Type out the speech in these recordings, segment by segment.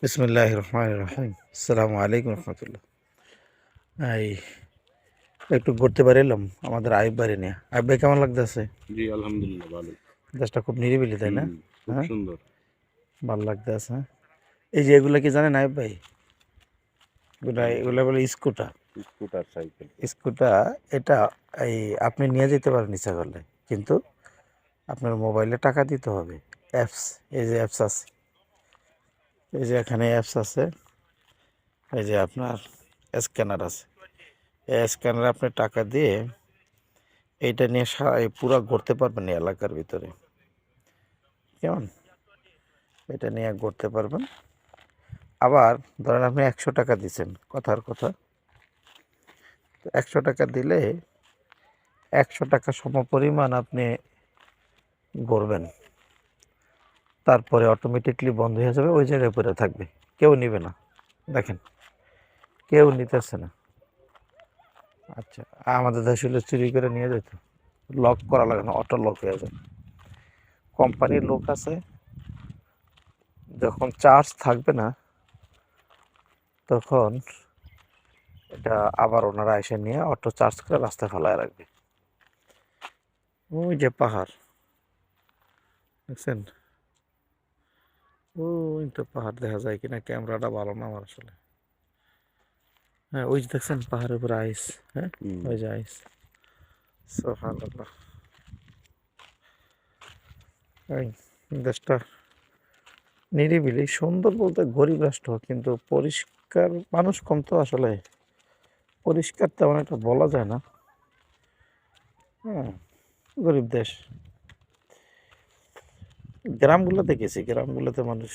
বিসমিল্লাহির রহমানির রহিম। আসসালামু আলাইকুম রহমতুল্লাহ। এই একটু ঘুরতে বেরোলাম আমাদের আইব বাড়ি নিয়ে। আইব ভাই কেমন লাগতেছে? জি আলহামদুলিল্লাহ ভালো। দেশটা খুব নিরিবিলি, তাই না? খুব হ্যাঁ, সুন্দর। ভালো লাগতেছে। হ্যাঁ, এই যে এগুলা কি জানেন আইব ভাই? এগুলা বলে স্কুটার। Scooter cycle. স্কুটার এটা এই আপনি নিয়ে যেতে পারেন ইচ্ছা করলে, কিন্তু আপনার মোবাইলে টাকা দিতে হবে। অ্যাপস, এই যে অ্যাপস আছে, এই যে এখানে অ্যাপস আছে, এই যে আপনার স্ক্যানার আছে। এই স্ক্যানারে আপনি টাকা দিয়ে এইটা নিয়ে এই পুরা ঘুরতে পারবেন এই এলাকার ভিতরে। কেমন? এটা নিয়ে ঘুরতে পারবেন। আবার ধরেন আপনি 100 টাকা দিচ্ছেন, কথার কথা, তো 100 টাকা দিলে 100 টাকা সমপরিমাণ আপনি ঘুরবেন, তারপরে অটোমেটিকলি বন্ধ হয়ে যাবে, ওই জায়গায় পড়ে থাকবে, কেউ নিবে না। দেখেন, কেউ নিতেছে না। আচ্ছা, আমাদের দেশে হলে চুরি করে নিয়ে যেত, লক করা লাগে না, অটো লক হয়ে যায়। কোম্পানির লোক আছে, যখন চার্জ থাকবে না তখন এটা আবার ওনারা এসে নিয়ে অটো চার্জ করে রাস্তায় ফেলায় রাখবে। ওই যে পাহাড় দেখছেন, ওই তো পাহাড় দেখা যায় কিনা, ক্যামেরাটা ভালো না আমার আসলে। হ্যাঁ, ওই যে দেখছেন পাহাড়ের উপরে আইস। হ্যাঁ, ওই যে আইস। সুবহানাল্লাহ। এই দেশটা নিরিবিলি সুন্দর বলতে গরিব রাষ্ট্র, কিন্তু পরিষ্কার মানুষ কম, তো আসলে পরিষ্কার তেমন একটা বলা যায় না। হ্যাঁ, গরিব দেশ। গ্রামগুলোতে গেছি, গ্রামগুলোতে মানুষ,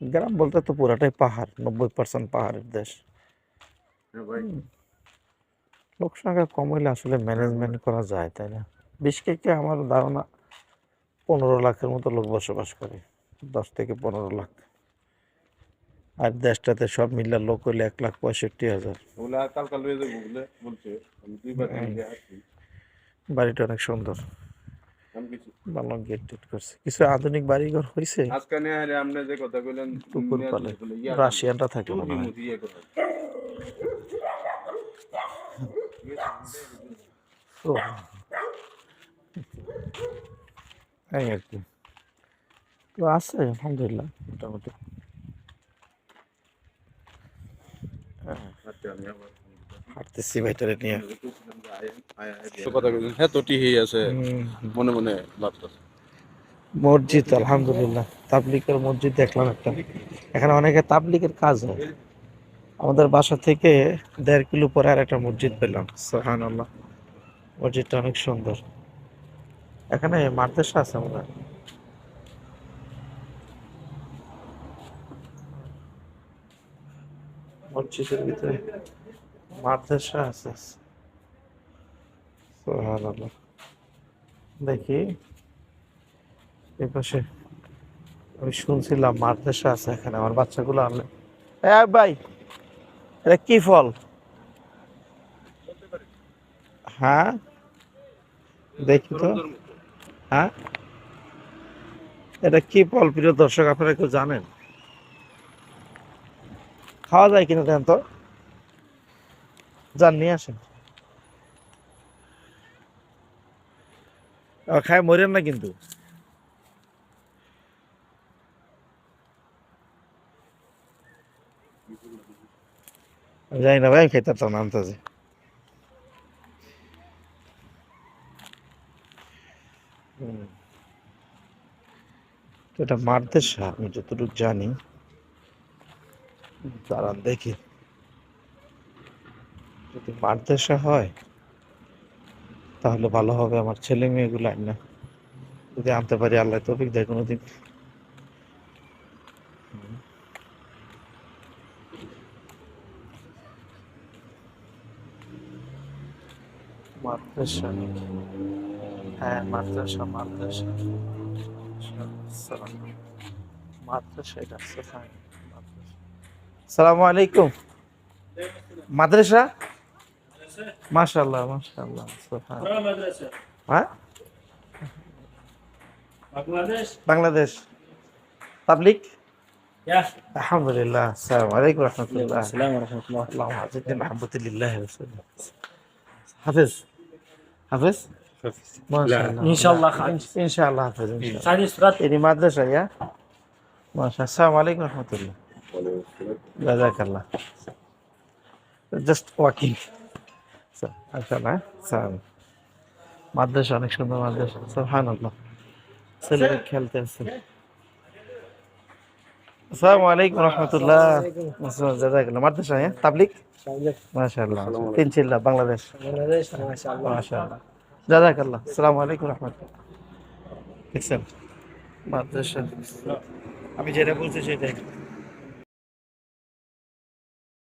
গ্রাম বলতে তো পুরাটাই পাহাড়, 90% পাহাড়ের দেশ। লোক সংখ্যা কম হইলে আসলে ম্যানেজমেন্ট করা যায়, তাই না? বিশকেকে আমার ধারণা 15 লাখের মতো লোক বসবাস করে, 10 থেকে 15 লাখ। আর দেশটাতে সব মিলে লোক হইলে 1,65,000। বাড়িটা অনেক সুন্দর, ভালো গেট টেট করছে, কিছু আধুনিক বাড়িঘর হয়েছে। পুকুর পালে রাশিয়ানরা থাকে মনে হয়। তো এই আর কি, তো আছে আলহামদুলিল্লাহ মোটামুটি। হাঁটতেছি ভাইটারে নিয়ে। হ্যাঁ তো টিহি আছে মনে মনে ভাবতেছে। মসজিদ আলহামদুলিল্লাহ, তাবলিগের মসজিদ দেখলাম একটা। এখানে অনেকে তাবলিগের কাজ হয়। আমাদের বাসা থেকে 1.5 কিলো পরে আর একটা মসজিদ পেলাম, সুবহানাল্লাহ। মসজিদটা অনেক সুন্দর। এখানে মাদ্রাসা আছে আমাদের মসজিদের ভিতরে, মাদ্রাসা আছে। সুবহানাল্লাহ। দেখি এই পাশে, আমি শুনছিলাম মাদ্রাসা আছে এখানে, আমার বাচ্চাগুলো আনলে। ভাই, এটা কি ফল? হ্যাঁ, দেখি তো। হ্যাঁ, এটা কি ফল প্রিয় দর্শক, আপনারা কেউ জানেন? খাওয়া যায় কিনা দেন তো, যান নিয়ে আসেন। খায় মরেন না কিন্তু। জানি না ভাই, আমি খাইতে পারতাম না আন্তাজে। তো এটা মাদ্রাসা আমি যতটুকু জানি। দাঁড়ান দেখি, যদি মাদ্রাসা হয় তাহলে ভালো হবে, আমার ছেলে মেয়েগুলো না যদি আনতে পারি, আল্লাহ তৌফিক দেয় কোনোদিন। মাদ্রাসা, হ্যাঁ মাদ্রাসা, মাদ্রাসা, মাদ্রাসা, এটা আসসালামু আলাইকুম। মাদ্রাসা, মাশাআল্লাহ মাশাআল্লাহ, হ্যাঁ, বাংলাদেশ তাবলিগ। আলহামদুলিল্লাহ, আসসালামু আলাইকুম রহমতুল্লাহ। السلام ورحمة الله. اللهم زدني محبة لله ورسوله. حافظ حافظ ما شاء الله إن شاء الله حافظ. ان شاء الله حافظ ان شاء الله. ثاني سورة. يعني মাদ্রাসা يا ما شاء الله. السلام عليكم ورحمة الله. جزاك الله. জাস্ট ওয়াকিং মাশাআল্লাহ। সালাম। মাদ্রাসা অনেক সুন্দর মাদ্রাসা, সুবহানাল্লাহ। ছেলেরা খেলতে আছে। আসসালামু আলাইকুম রহমতুল্লাহ। জাযাকাল্লাহ। মাদ্রাসা তাবলিগ মাশাআল্লাহ। তিনচিল্লা বাংলাদেশ। بنغلاديش ما شاء الله. মাশাআল্লাহ। জাযাকাল্লাহ। আসসালামু আলাইকুম রহমতুল্লাহ। দেখছেন মাদ্রাসা, আমি যেটা বলছি সেটাই।